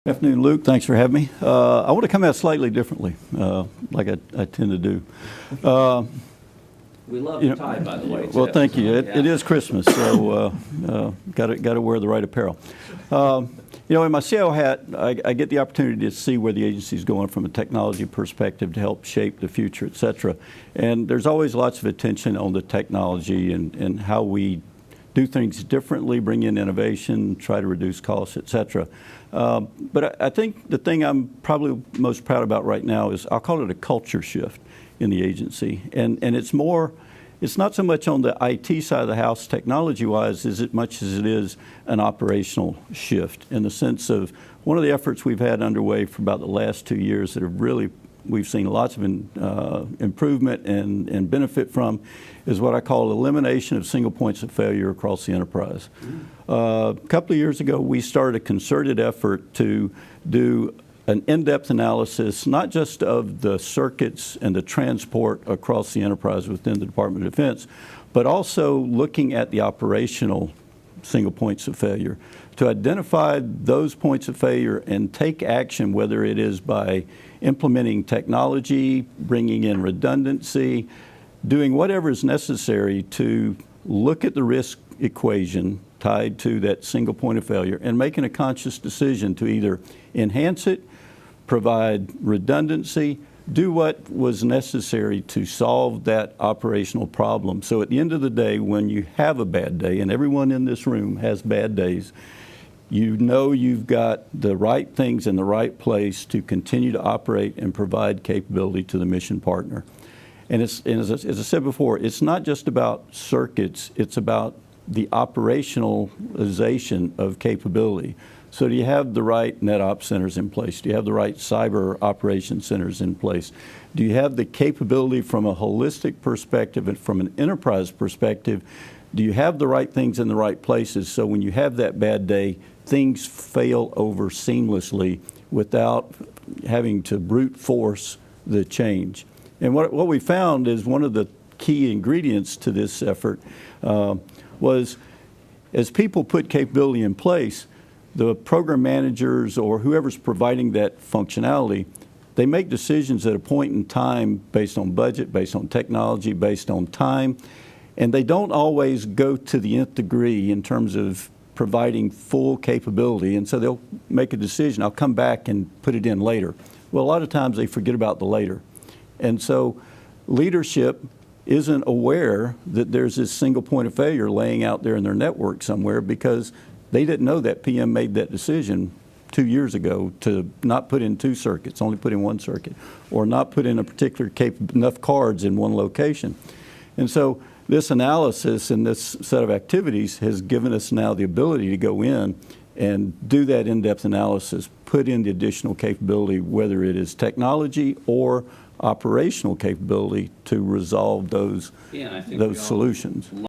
Afternoon, Luke. Thanks for having me. I want to come at it slightly differently, like I tend to do. We love the tie, by the way. Well, thank you. It is Christmas, so got to wear the right apparel. In my CIO hat, I get the opportunity to see where the agency is going from a technology perspective to help shape the future, et cetera. And there's always lots of attention on the technology and how we do things differently, bring in innovation, try to reduce costs, et cetera. But I think the thing I'm probably most proud about right now is, I'll call it a culture shift in the agency. And it's not so much on the IT side of the house, technology-wise, as much as it is an operational shift, in the sense of one of the efforts we've had underway for about the last 2 years that have really, we've seen lots of improvement and benefit from, is what I call elimination of single points of failure across the enterprise. A couple of years ago, we started a concerted effort to do an in-depth analysis, not just of the circuits and the transport across the enterprise within the Department of Defense, but also looking at the operational single points of failure, to identify those points of failure and take action, whether it is by implementing technology, bringing in redundancy, doing whatever is necessary to look at the risk equation tied to that single point of failure and making a conscious decision to either enhance it, provide redundancy, do what was necessary to solve that operational problem. So at the end of the day, when you have a bad day, and everyone in this room has bad days, you know you've got the right things in the right place to continue to operate and provide capability to the mission partner. And as I said before, it's not just about circuits, it's about the operationalization of capability. So do you have the right NetOps centers in place? Do you have the right cyber operations centers in place? Do you have the capability from a holistic perspective and from an enterprise perspective? Do you have the right things in the right places so when you have that bad day, things fail over seamlessly without having to brute force the change? And what we found is one of the key ingredients to this effort was, as people put capability in place, the program managers or whoever's providing that functionality, they make decisions at a point in time based on budget, based on technology, based on time, and they don't always go to the nth degree in terms of providing full capability, and so they'll make a decision, I'll come back and put it in later. Well, a lot of times they forget about the later. And so leadership isn't aware that there's this single point of failure laying out there in their network somewhere, because they didn't know that PM made that decision 2 years ago to not put in 2 circuits, only put in 1 circuit, or not put in a particular enough cards in one location. And so this analysis and this set of activities has given us now the ability to go in and do that in-depth analysis, put in the additional capability, whether it is technology or operational capability, to resolve those solutions.